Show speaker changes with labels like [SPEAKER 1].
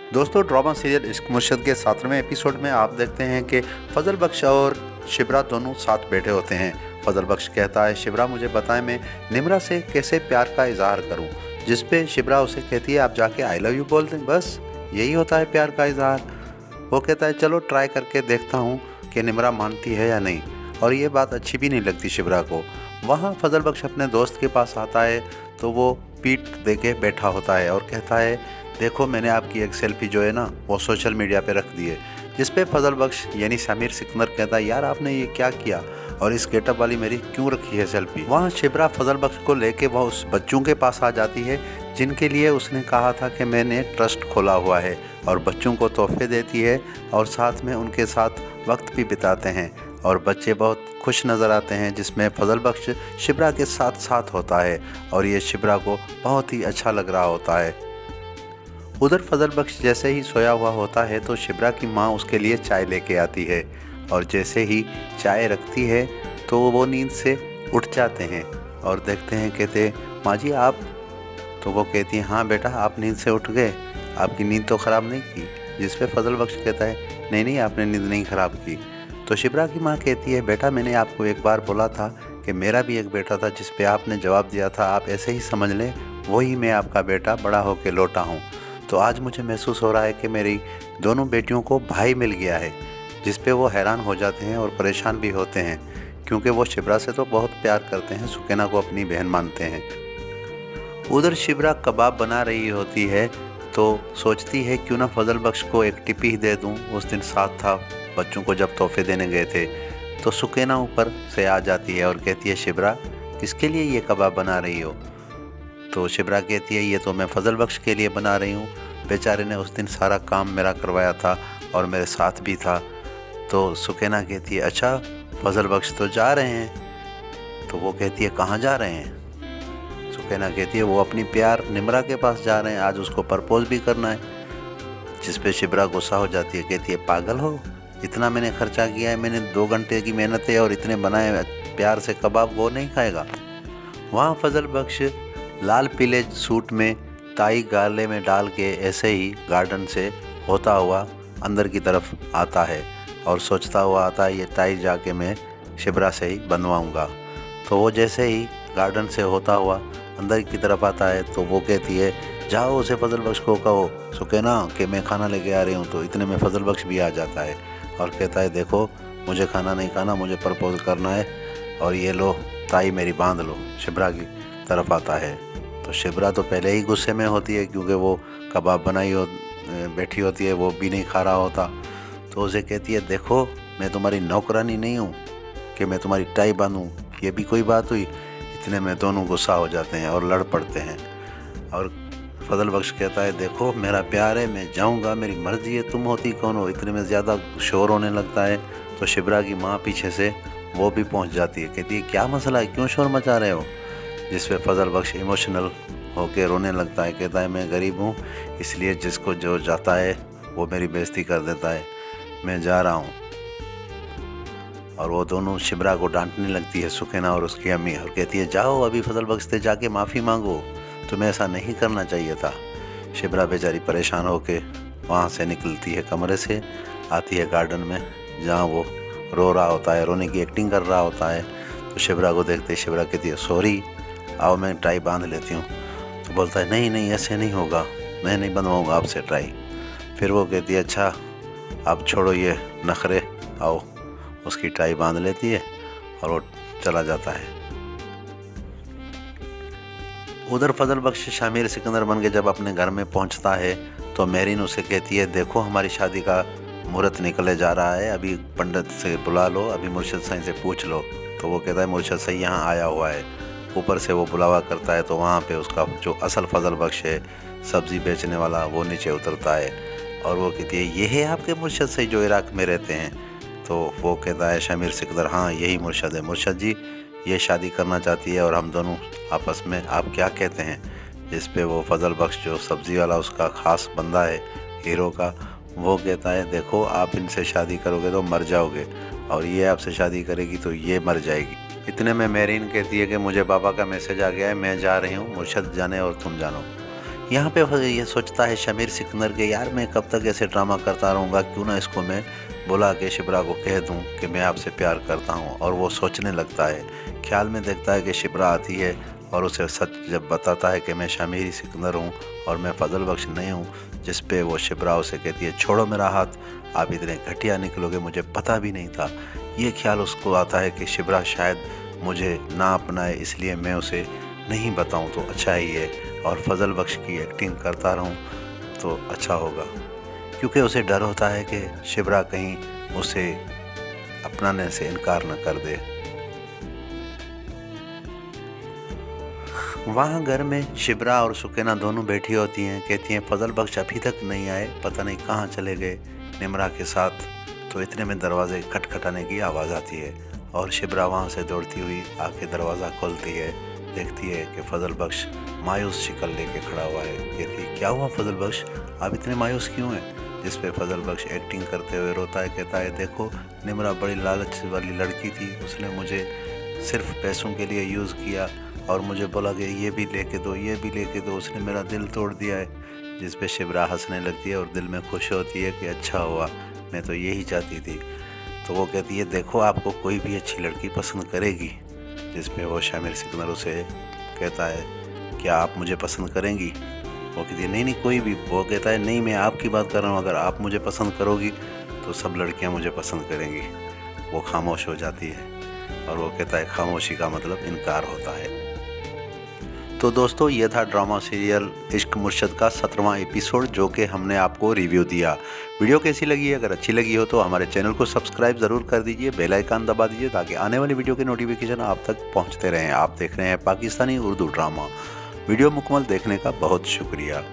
[SPEAKER 1] दोस्तों, drama serial इश्क मुर्शद के 7वें एपिसोड में आप देखते हैं कि फजल बख्श और शिबरा दोनों साथ बैठे होते हैं। फजल बख्श कहता है, शिबरा मुझे बताएं मैं निम्रा से कैसे प्यार का इजहार करूं। जिस पे शिबरा उसे कहती है, आप जाके आई लव यू बोल दें, बस यही होता है प्यार का इजहार। वो कहता है, चलो ट्राई करके देखता हूँ कि निम्रा मानती है या नहीं। और ये बात अच्छी भी नहीं लगती शिबरा को। वहाँ फजल बख्श अपने दोस्त के पास आता है तो वो पीठ दे के बैठा होता है और कहता है, देखो मैंने आपकी एक सेल्फी जो है ना वो सोशल मीडिया पे रख दी है। जिस पे फजल बख्श यानी शामिर सिकंदर कहता है, यार आपने ये क्या किया और इस गेटअप वाली मेरी क्यों रखी है सेल्फी। वहाँ शिबरा फजल बख्श को लेके वह उस बच्चों के पास आ जाती है जिनके लिए उसने कहा था कि मैंने ट्रस्ट खोला हुआ है, और बच्चों को तोहफे देती है और साथ में उनके साथ वक्त भी बिताते हैं और बच्चे बहुत खुश नज़र आते हैं। जिसमें फजल बख्श शिबरा के साथ साथ होता है और ये शिबरा को बहुत ही अच्छा लग रहा होता है। उधर फजल बख्श जैसे ही सोया हुआ होता है तो शिबरा की माँ उसके लिए चाय लेके आती है और जैसे ही चाय रखती है तो वो नींद से उठ जाते हैं और देखते हैं, कहते, माँ जी आप। तो वो कहती है, हाँ बेटा आप नींद से उठ गए, आपकी नींद तो ख़राब नहीं की। जिस पे फजल बख्श कहता है, नहीं नहीं आपने नींद नहीं ख़राब की। तो शिबरा की माँ कहती है, बेटा मैंने आपको एक बार बोला था कि मेरा भी एक बेटा था, जिस पे आपने जवाब दिया था आप ऐसे ही समझ लें वही मैं आपका बेटा बड़ा होकर लौटा हूँ। तो आज मुझे महसूस हो रहा है कि मेरी दोनों बेटियों को भाई मिल गया है। जिस पे वो हैरान हो जाते हैं और परेशान भी होते हैं क्योंकि वो शिबरा से तो बहुत प्यार करते हैं, सुकैना को अपनी बहन मानते हैं। उधर शिबरा कबाब बना रही होती है तो सोचती है क्यों ना फजल बख्श को एक टिपी दे दूं। उस दिन साथ था बच्चों को जब तोहफे देने गए थे। तो सुकैना ऊपर से आ जाती है और कहती है, शिबरा किसके लिए ये कबाब बना रही हो। तो शिबरा कहती है, ये तो मैं फजल बख्श के लिए बना रही हूँ, बेचारे ने उस दिन सारा काम मेरा करवाया था और मेरे साथ भी था। तो सुकैना कहती है, अच्छा फजल बख्श तो जा रहे हैं। तो वो कहती है, कहाँ जा रहे हैं। सुकैना कहती है, वो अपनी प्यार निम्रा के पास जा रहे हैं, आज उसको प्रपोज भी करना है। जिस पे शिबरा गुस्सा हो जाती है, कहती है, पागल हो, इतना मैंने खर्चा किया है, मैंने 2 घंटे की मेहनत है और इतने बनाए प्यार से कबाब वो नहीं खाएगा। वहाँ फजल बख्श लाल पीले सूट में ताई गाले में डाल के ऐसे ही गार्डन से होता हुआ अंदर की तरफ आता है और सोचता हुआ आता है, ये ताई जाके मैं शिबरा से ही बनवाऊँगा। तो वो जैसे ही गार्डन से होता हुआ अंदर की तरफ आता है तो वो कहती है, जाओ उसे फजल बख्श को कहो सुकैना कि मैं खाना लेके आ रही हूँ। तो इतने में फजल बख्श भी आ जाता है और कहता है, देखो मुझे खाना नहीं खाना, मुझे प्रपोज करना है और ये लो ताई मेरी बांध लो। शिबरा की तरफ आता है तो शिबरा तो पहले ही गुस्से में होती है क्योंकि वो कबाब बनाई बैठी होती है, वो भी नहीं खा रहा होता। तो उसे कहती है, देखो मैं तुम्हारी नौकरानी नहीं हूँ कि मैं तुम्हारी टाई बांधूँ, ये भी कोई बात हुई। इतने में दोनों गुस्सा हो जाते हैं और लड़ पड़ते हैं और फजल बख्श कहता है, देखो मेरा प्यार है, मैं जाऊंगा, मेरी मर्जी है, तुम होती कौन हो। इतने में ज़्यादा शोर होने लगता है तो शिबरा की माँ पीछे से वो भी पहुंच जाती है, कहती है, क्या मसला है, क्यों शोर मचा रहे हो। जिस पे फजल बख्श इमोशनल होके रोने लगता है, कहता है, मैं गरीब हूँ इसलिए जिसको जो जाता है वो मेरी बेइज्जती कर देता है, मैं जा रहा हूँ। और वो दोनों शिबरा को डांटने लगती है, सुकैना और उसकी अम्मी, और कहती है, जाओ अभी फजल बख्श से जाके माफ़ी मांगो, तुम्हें ऐसा नहीं करना चाहिए था। शिबरा बेचारी परेशान होके वहाँ से निकलती है, कमरे से आती है गार्डन में जहाँ वो रो रहा होता है, रोने की एक्टिंग कर रहा होता है। तो शिबरा को देखते ही शिबरा कहती है, सॉरी आओ मैं टाई बांध लेती हूँ। तो बोलता है, नहीं नहीं ऐसे नहीं होगा, मैं नहीं बनवाऊँगा आपसे टाई। फिर वो कहती है, अच्छा आप छोड़ो ये नखरे, आओ। उसकी टाई बांध लेती है और वो चला जाता है। उधर फजल बख्श शामिर सिकंदर बन के जब अपने घर में पहुंचता है तो मेहरीन उसे कहती है, देखो हमारी शादी का मुहूर्त निकले जा रहा है, अभी पंडित से बुला लो, अभी मुर्शद साईं से पूछ लो। तो वो कहता है, मुर्शद साईं यहाँ आया हुआ है। ऊपर से वो बुलावा करता है तो वहाँ पे उसका जो असल फजल बख्श है, सब्ज़ी बेचने वाला, वो नीचे उतरता है और वो कहती है, ये है आपके मुर्शद साईं जो इराक़ में रहते हैं। तो वो कहता है शामिर सिकंदर, हाँ यही मुर्शद है, मुर्शद जी ये शादी करना चाहती है और हम दोनों आपस में, आप क्या कहते हैं। जिस पे वो फजल बख्श जो सब्ज़ी वाला उसका ख़ास बंदा है हीरो का, वो कहता है, देखो आप इनसे शादी करोगे तो मर जाओगे और ये आपसे शादी करेगी तो ये मर जाएगी। इतने में मेहरीन कहती है कि मुझे बाबा का मैसेज आ गया है, मैं जा रही हूँ, मुर्शद जाने और तुम जानो। यहाँ पे ये सोचता है शमीर सिकंदर के यार मैं कब तक ऐसे ड्रामा करता रहूँगा, क्यों ना इसको मैं बुला के शिप्रा को कह दूँ कि मैं आपसे प्यार करता हूँ। और वो सोचने लगता है, ख्याल में देखता है कि शिप्रा आती है और उसे सच जब बताता है कि मैं शमीर सिकंदर हूँ और मैं फजल बख्श नहीं हूँ, जिस पे वो शिप्रा उसे कहती है छोड़ो मेरा हाथ, आप इतने घटिया निकलोगे मुझे पता भी नहीं था। ये ख्याल उसको आता है कि शिप्रा शायद मुझे ना अपनाए, इसलिए मैं उसे नहीं बताऊं तो अच्छा ही है और फजल बख्श की एक्टिंग करता रहूं तो अच्छा होगा, क्योंकि उसे डर होता है कि शिप्रा कहीं उसे अपनाने से इनकार न कर दे। वहाँ घर में शिप्रा और सुकैना दोनों बैठी होती हैं। कहती हैं फजल बख्श अभी तक नहीं आए, पता नहीं कहाँ चले गए निम्रा के साथ। तो इतने में दरवाजे खटखटाने की आवाज़ आती है और शिप्रा वहाँ से दौड़ती हुई आके दरवाज़ा खोलती है। देखती है कि फजल बख्श मायूस शिकल लेके खड़ा हुआ है। कहती है क्या हुआ फजल बख्श, आप इतने मायूस क्यों हैं? जिस पे फजल बख्श एक्टिंग करते हुए रोता है। कहता है देखो निम्रा बड़ी लालच वाली लड़की थी, उसने मुझे सिर्फ पैसों के लिए यूज़ किया और मुझे बोला कि ये भी लेके दो, ये भी लेके दो, उसने मेरा दिल तोड़ दिया है। जिस पे शिप्रा हंसने लगती है और दिल में खुश होती है कि अच्छा हुआ, मैं तो यही चाहती थी। तो वो कहती है देखो आपको कोई भी अच्छी लड़की पसंद करेगी। जिस पे वो शमीर सिकंदर उसे कहता है क्या आप मुझे पसंद करेंगी? वो कहती है नहीं नहीं कोई भी। वो कहता है नहीं मैं आपकी बात कर रहा हूँ, अगर आप मुझे पसंद करोगी तो सब लड़कियाँ मुझे पसंद करेंगी। वो खामोश हो जाती है और वो कहता है खामोशी का मतलब इनकार होता है। तो दोस्तों ये था ड्रामा सीरियल इश्क मुर्शद का 17वां एपिसोड, जो कि हमने आपको रिव्यू दिया। वीडियो कैसी लगी? अगर अच्छी लगी हो तो हमारे चैनल को सब्सक्राइब ज़रूर कर दीजिए, बेल आइकन दबा दीजिए ताकि आने वाली वीडियो के नोटिफिकेशन आप तक पहुंचते रहें। आप देख रहे हैं पाकिस्तानी उर्दू ड्रामा। वीडियो मुकम्मल देखने का बहुत शुक्रिया।